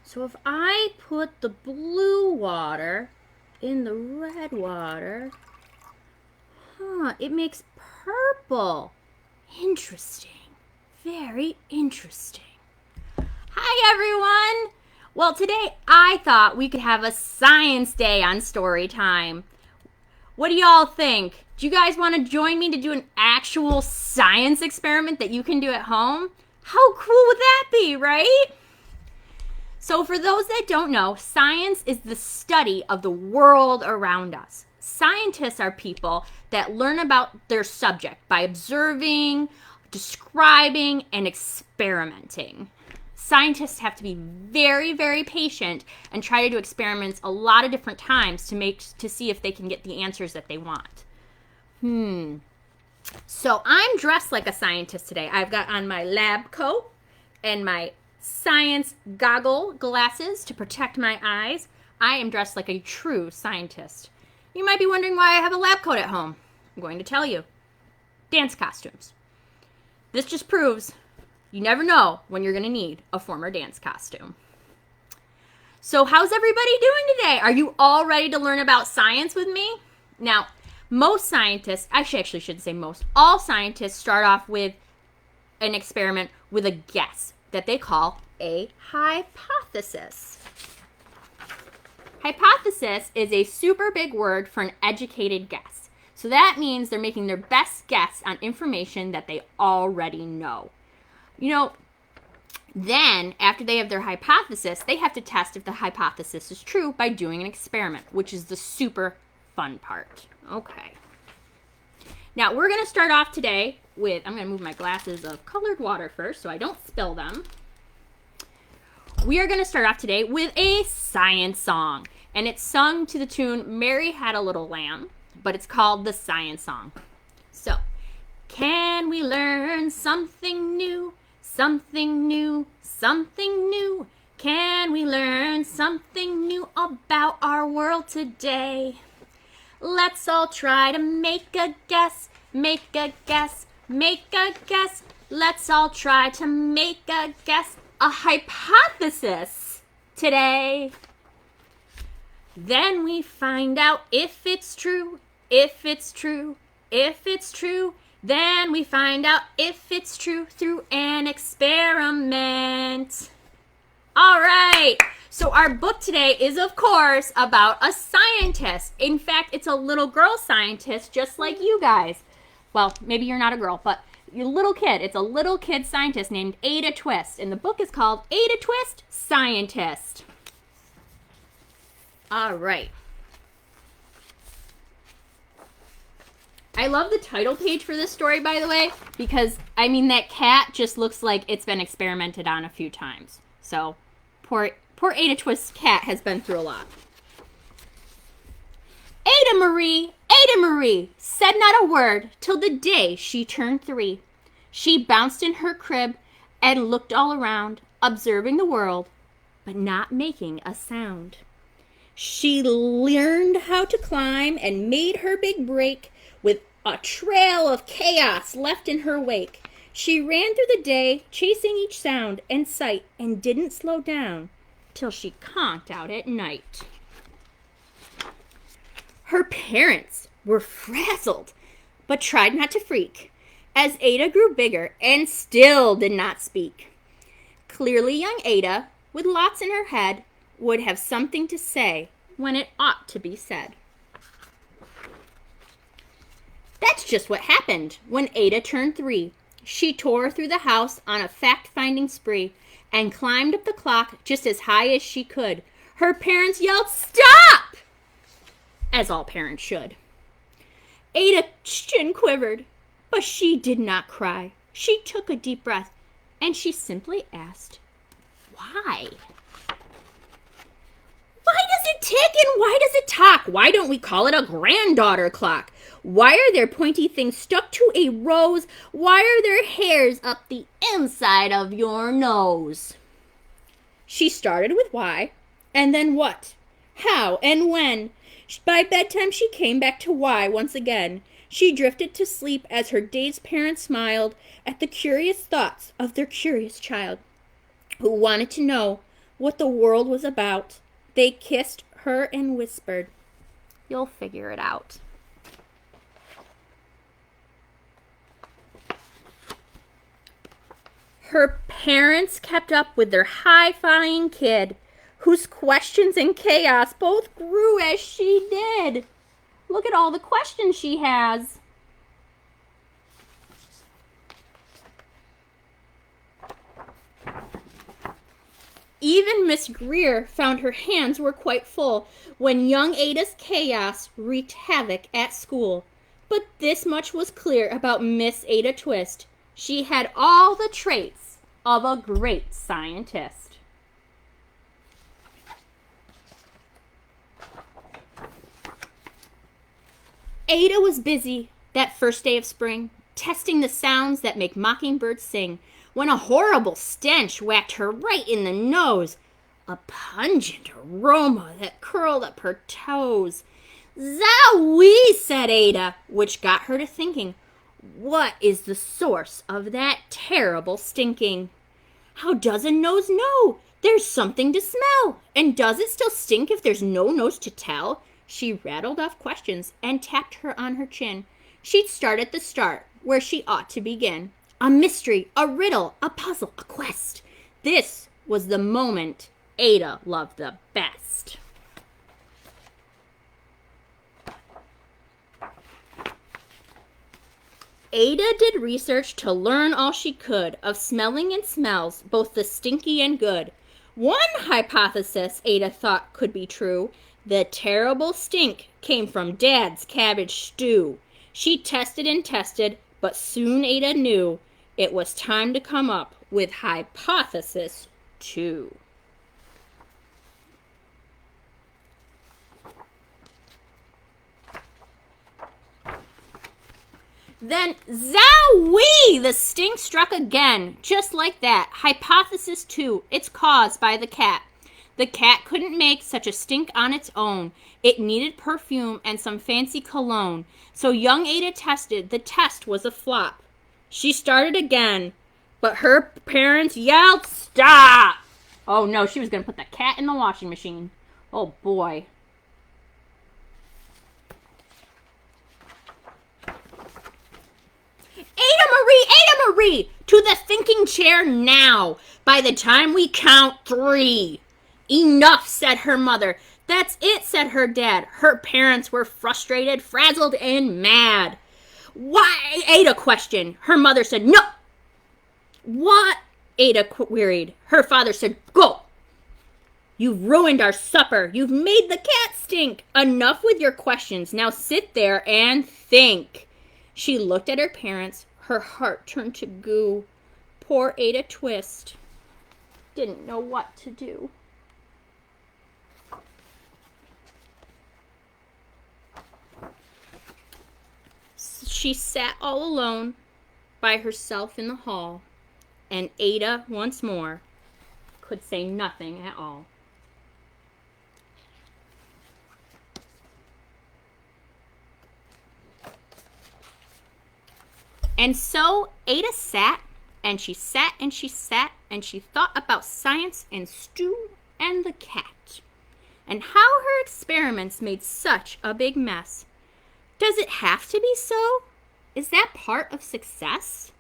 So if I put the blue water in the red water, it makes purple. Interesting. Very interesting. Hi, everyone. Well, today I thought we could have a science day on story time. What do y'all think? Do you guys want to join me to do an actual science experiment that you can do at home? How cool would that be, right? So for those that don't know, science is the study of the world around us. Scientists are people that learn about their subject by observing, describing, and experimenting. Scientists have to be very, very patient and try to do experiments a lot of different times to see if they can get the answers that they want. So I'm dressed like a scientist today. I've got on my lab coat and my science glasses to protect my eyes. I am dressed like a true scientist. You might be wondering why I have a lab coat at home. I'm going to tell you. Dance costumes. This just proves you never know when you're going to need a former dance costume. So how's everybody doing today? Are you all ready to learn about science with me? Now, most scientists, actually shouldn't say most, all scientists start off with an experiment with a guess that they call a hypothesis. Hypothesis is a super big word for an educated guess. So that means they're making their best guess on information that they already know. Then after they have their hypothesis, they have to test if the hypothesis is true by doing an experiment, which is the super fun part. Okay. Now we're going to start off today with, I'm going to move my glasses of colored water first so I don't spill them. We are going to start off today with a science song. And it's sung to the tune Mary Had a Little Lamb, but it's called the Science Song. So, can we learn something new? Something new, something new. Can we learn something new about our world today? Let's all try to make a guess, make a guess, make a guess. Let's all try to make a guess, a hypothesis today. Then we find out if it's true, if it's true, if it's true. Then we find out if it's true through an experiment. All right. So our book today is, of course, about a scientist. In fact, it's a little girl scientist just like you guys. Well, maybe you're not a girl, but you're a little kid. It's a little kid scientist named Ada Twist. And the book is called Ada Twist, Scientist. All right. I love the title page for this story, by the way, because, that cat just looks like it's been experimented on a few times. So, poor Ada Twist's cat has been through a lot. Ada Marie, said not a word till the day she turned 3. She bounced in her crib and looked all around, observing the world, but not making a sound. She learned how to climb and made her big break with a trail of chaos left in her wake. She ran through the day, chasing each sound and sight, and didn't slow down till she conked out at night. Her parents were frazzled, but tried not to freak, as Ada grew bigger and still did not speak. Clearly young Ada, with lots in her head, would have something to say when it ought to be said. That's just what happened when Ada turned 3. She tore through the house on a fact-finding spree and climbed up the clock just as high as she could. Her parents yelled, "Stop!" as all parents should. Ada's chin quivered, but she did not cry. She took a deep breath and she simply asked, "Why?" Why does it tick and why does it talk? Why don't we call it a granddaughter clock? Why are there pointy things stuck to a rose? Why are there hairs up the inside of your nose? She started with why, and then what, how, and when. By bedtime she came back to why once again. She drifted to sleep as her dazed parents smiled at the curious thoughts of their curious child, who wanted to know what the world was about. They kissed her and whispered, "You'll figure it out." Her parents kept up with their high-fiving kid, whose questions and chaos both grew as she did. Look at all the questions she has. Even Miss Greer found her hands were quite full when young Ada's chaos wreaked havoc at school. But this much was clear about Miss Ada Twist. She had all the traits of a great scientist. Ada was busy that first day of spring, testing the sounds that make mockingbirds sing, when a horrible stench whacked her right in the nose, a pungent aroma that curled up her toes. "Zowie," said Ada, which got her to thinking, what is the source of that terrible stinking? How does a nose know there's something to smell? And does it still stink if there's no nose to tell? She rattled off questions and tapped her on her chin. She'd start at the start, where she ought to begin. A mystery, a riddle, a puzzle, a quest. This was the moment Ada loved the best. Ada did research to learn all she could of smelling and smells, both the stinky and good. One hypothesis Ada thought could be true. The terrible stink came from Dad's cabbage stew. She tested and tested, but soon Ada knew it was time to come up with hypothesis 2. Then, zowie! The stink struck again, just like that. Hypothesis 2, it's caused by the cat. The cat couldn't make such a stink on its own. It needed perfume and some fancy cologne. So young Ada tested. The test was a flop. She started again, but her parents yelled, "Stop!" Oh no, she was going to put the cat in the washing machine. Oh boy. Ada Marie, to the thinking chair now. By the time we count 3. "Enough," said her mother. "That's it," said her dad. Her parents were frustrated, frazzled, and mad. "Why?" Ada questioned. Her mother said, "No." "What?" Ada queried. Her father said, "Go. You've ruined our supper. You've made the cat stink. Enough with your questions. Now sit there and think." She looked at her parents. Her heart turned to goo. Poor Ada Twist didn't know what to do. She sat all alone by herself in the hall, and Ada once more could say nothing at all. And so Ada sat, and she sat, and she sat, and she thought about science and stew and the cat, and how her experiments made such a big mess. Does it have to be so? Is that part of success?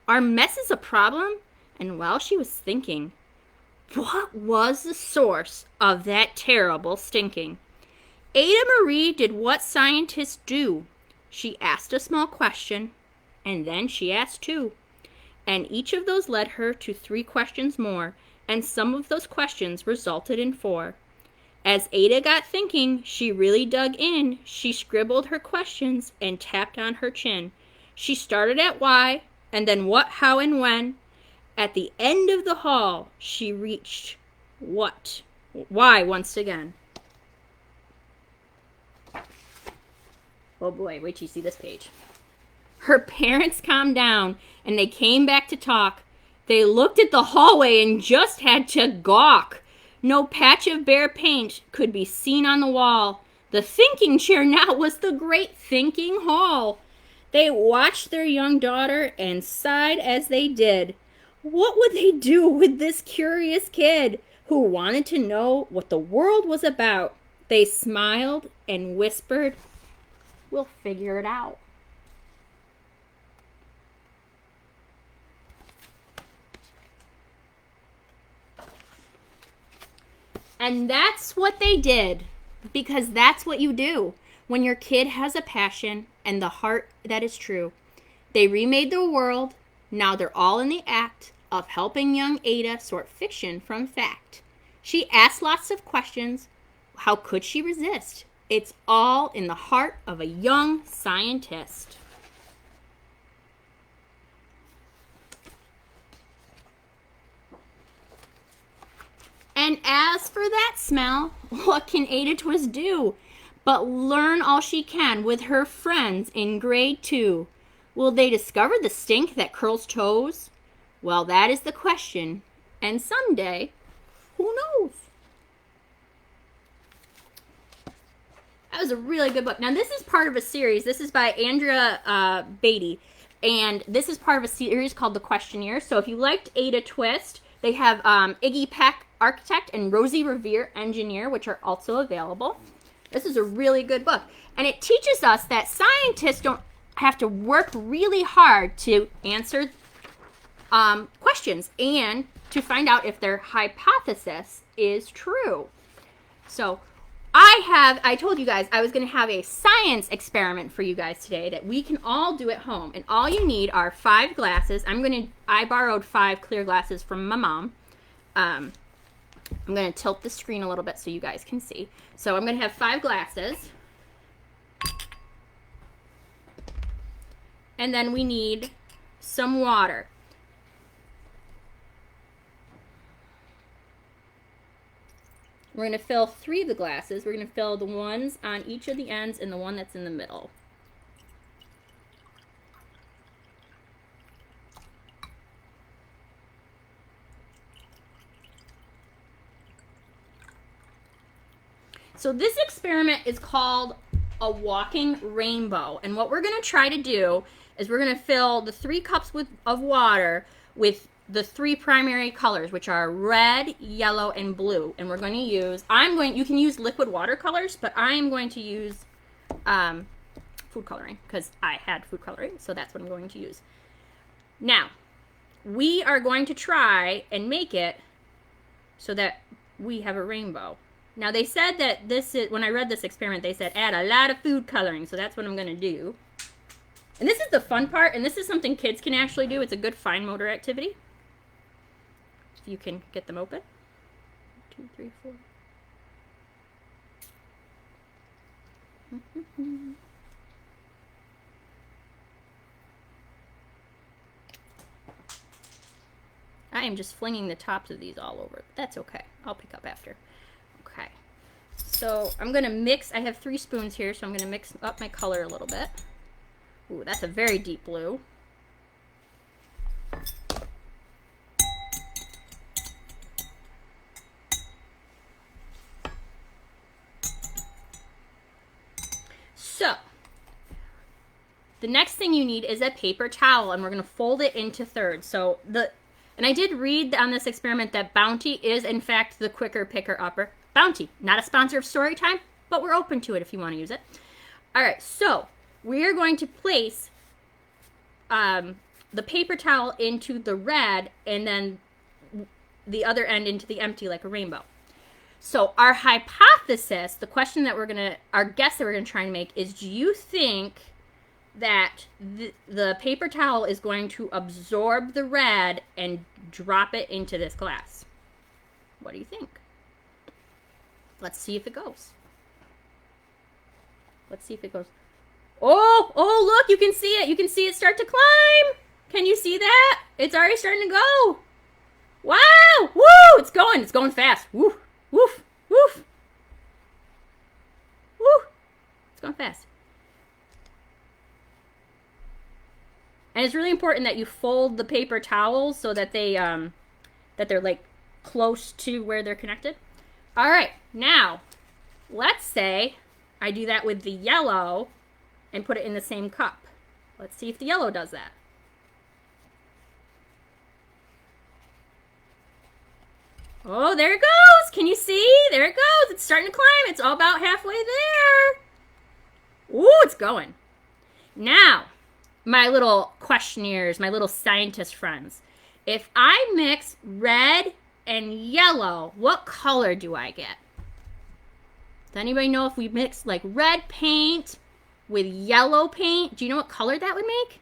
Are messes a problem? And while she was thinking, what was the source of that terrible stinking? Ada Marie did what scientists do. She asked a small question, and then she asked 2. And each of those led her to 3 questions more, and some of those questions resulted in 4. As Ada got thinking, she really dug in. She scribbled her questions and tapped on her chin. She started at why, and then what, how, and when. At the end of the hall, she reached what? Why once again. Oh boy, wait till you see this page. Her parents calmed down, and they came back to talk. They looked at the hallway and just had to gawk. No patch of bare paint could be seen on the wall. The thinking chair now was the great thinking hall. They watched their young daughter and sighed as they did. What would they do with this curious kid who wanted to know what the world was about. They smiled and whispered, "We'll figure it out." And that's what they did, because that's what you do when your kid has a passion and the heart that is true. They remade the world. Now they're all in the act of helping young Ada sort fiction from fact. She asked lots of questions. How could she resist? It's all in the heart of a young scientist. And as for that smell, what can Ada Twist do but learn all she can with her friends in grade 2? Will they discover the stink that curls toes? Well, that is the question. And someday, who knows? That was a really good book. Now, this is part of a series. This is by Andrea Beatty. And this is part of a series called The Questionnaire. So if you liked Ada Twist, they have Iggy Peck, Architect, and Rosie Revere, Engineer, which are also available. This is a really good book. And it teaches us that scientists don't have to work really hard to answer questions and to find out if their hypothesis is true. So I told you guys I was going to have a science experiment for you guys today that we can all do at home. And all you need are 5 glasses. I borrowed 5 clear glasses from my mom. I'm going to tilt the screen a little bit so you guys can see. So I'm going to have 5 glasses. And then we need some water. We're going to fill 3 of the glasses. We're going to fill the ones on each of the ends and the one that's in the middle. So this experiment is called a walking rainbow. And what we're going to try to do is we're going to fill the 3 cups of water with the 3 primary colors, which are red, yellow, and blue. And we're going to use, you can use liquid watercolors, but I'm going to use food coloring because I had food coloring, so that's what I'm going to use. Now, we are going to try and make it so that we have a rainbow. Now, they said that when I read this experiment, they said add a lot of food coloring, so that's what I'm going to do. And this is the fun part, and this is something kids can actually do. It's a good fine motor activity. If you can get them open. 1, 2, 3, 4. I am just flinging the tops of these all over. That's okay. I'll pick up after. Okay. So I'm going to mix. I have 3 spoons here, so I'm going to mix up my color a little bit. Ooh, that's a very deep blue. So, the next thing you need is a paper towel, and we're going to fold it into thirds. So, and I did read on this experiment that Bounty is, in fact, the quicker picker upper. Bounty, not a sponsor of Storytime, but we're open to it if you want to use it. All right, so we're going to place the paper towel into the red and then the other end into the empty like a rainbow. So our hypothesis, the question that our guess that we're going to try and make is, do you think that the paper towel is going to absorb the red and drop it into this glass? What do you think? Let's see if it goes. Let's see if it goes. Oh, look, you can see it. You can see it start to climb. Can you see that? It's already starting to go. Wow. Woo, it's going. It's going fast. Woo, woof, woof. Woo. It's going fast. And it's really important that you fold the paper towels so that they're like close to where they're connected. All right, now let's say I do that with the yellow and put it in the same cup. Let's see if the yellow does that. Oh, there it goes. Can you see? There it goes. It's starting to climb. It's all about halfway there. Ooh, it's going. Now, my little questionnaires, my little scientist friends. If I mix red and yellow, what color do I get? Does anybody know if we mix like red paint with yellow paint, do you know what color that would make?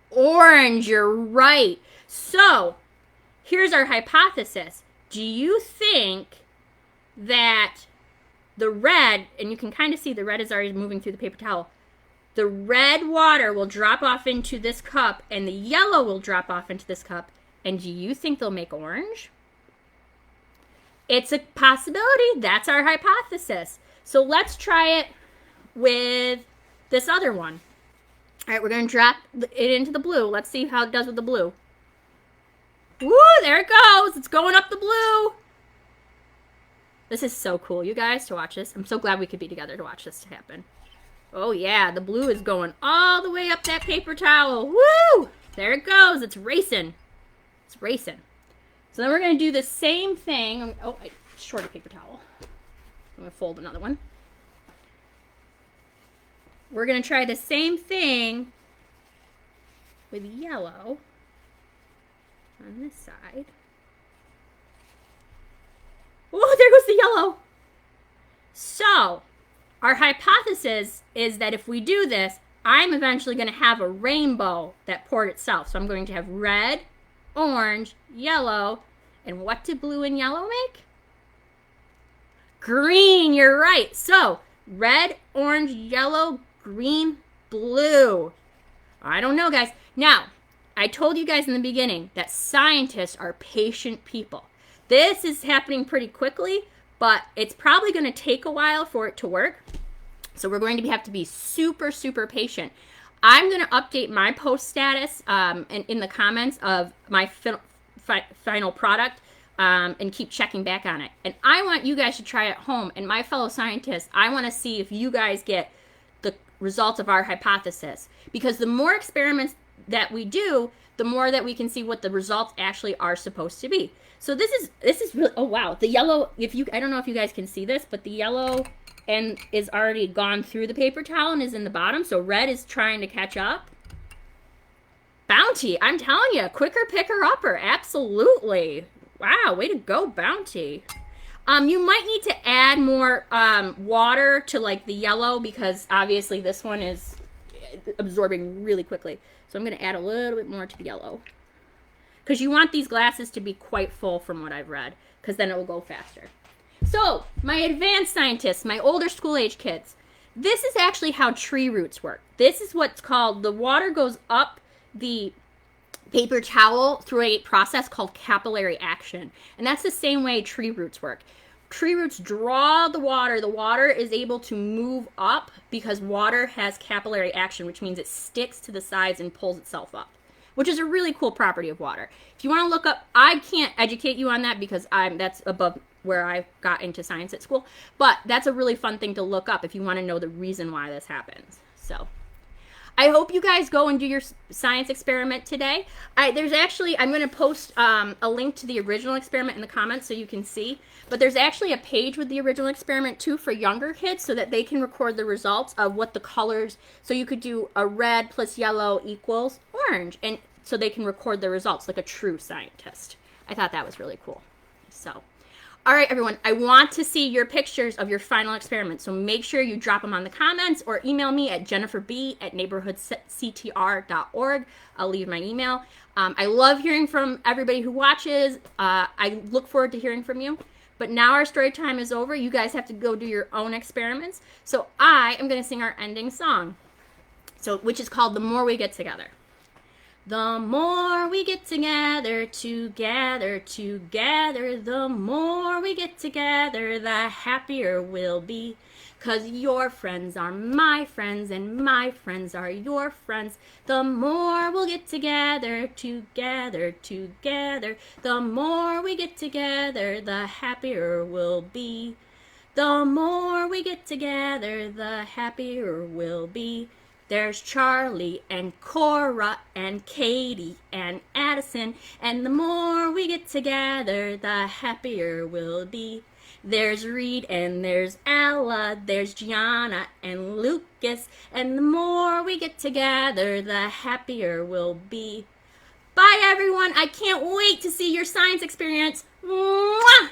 Orange, you're right. So, here's our hypothesis. Do you think that the red, and you can kind of see the red is already moving through the paper towel, the red water will drop off into this cup and the yellow will drop off into this cup, and do you think they'll make orange? It's a possibility. That's our hypothesis. So let's try it with this other one. All right, we're going to drop it into the blue. Let's see how it does with the blue. Woo, there it goes. It's going up the blue. This is so cool, you guys, to watch this. I'm so glad we could be together to watch this happen. Oh, yeah, the blue is going all the way up that paper towel. Woo! There it goes. It's racing. It's racing. So then we're going to do the same thing. Oh, I shorted paper towel. I'm going to fold another one. We're going to try the same thing with yellow on this side. Oh, there goes the yellow. So, our hypothesis is that if we do this, I'm eventually going to have a rainbow that poured itself. So I'm going to have red, orange, yellow, and what did blue and yellow make? Green, you're right. So, red, orange, yellow, green, blue. I don't know, guys. Now, I told you guys in the beginning that scientists are patient people. This is happening pretty quickly, but it's probably going to take a while for it to work. So we're going to have to be super, super patient. I'm going to update my post status in the comments of my final product and keep checking back on it. And I want you guys to try it at home. And my fellow scientists, I want to see if you guys get the results of our hypothesis. Because the more experiments that we do, the more that we can see what the results actually are supposed to be. So this is really, oh wow, the yellow, I don't know if you guys can see this, but the yellow and is already gone through the paper towel and is in the bottom. So red is trying to catch up. Bounty, I'm telling you, quicker picker upper, absolutely. Wow, way to go, Bounty. You might need to add more water to like the yellow because obviously this one is absorbing really quickly. So I'm going to add a little bit more to the yellow. Because you want these glasses to be quite full from what I've read, because then it will go faster. So, my advanced scientists, my older school age kids, this is actually how tree roots work. This is what's called, the water goes up the paper towel through a process called capillary action. And that's the same way tree roots work. Tree roots draw the water. The water is able to move up because water has capillary action, which means it sticks to the sides and pulls itself up, which is a really cool property of water. If you want to look up, I can't educate you on that because that's above where I got into science at school, but that's a really fun thing to look up if you want to know the reason why this happens. So I hope you guys go and do your science experiment today. I'm going to post a link to the original experiment in the comments so you can see, but there's actually a page with the original experiment too for younger kids so that they can record the results of what the colors, so you could do a red plus yellow equals orange, and so they can record the results like a true scientist. I thought that was really cool. So, all right, everyone, I want to see your pictures of your final experiment, so make sure you drop them on the comments or email me at jenniferb@neighborhoodctr.org. I'll leave my email. I love hearing from everybody who watches. I look forward to hearing from you. But now our story time is over. You guys have to go do your own experiments. So I am going to sing our ending song, which is called The More We Get Together. The more we get together, together, together, the more we get together, the happier we'll be. 'Cause your friends are my friends and my friends are your friends. The more we'll get together, together, together, the more we get together, the happier we'll be. The more we get together, the happier we'll be. There's Charlie and Cora and Katie and Addison, and the more we get together, the happier we'll be. There's Reed and there's Ella, there's Gianna and Lucas, and the more we get together, the happier we'll be. Bye, everyone. I can't wait to see your science experience. Mwah!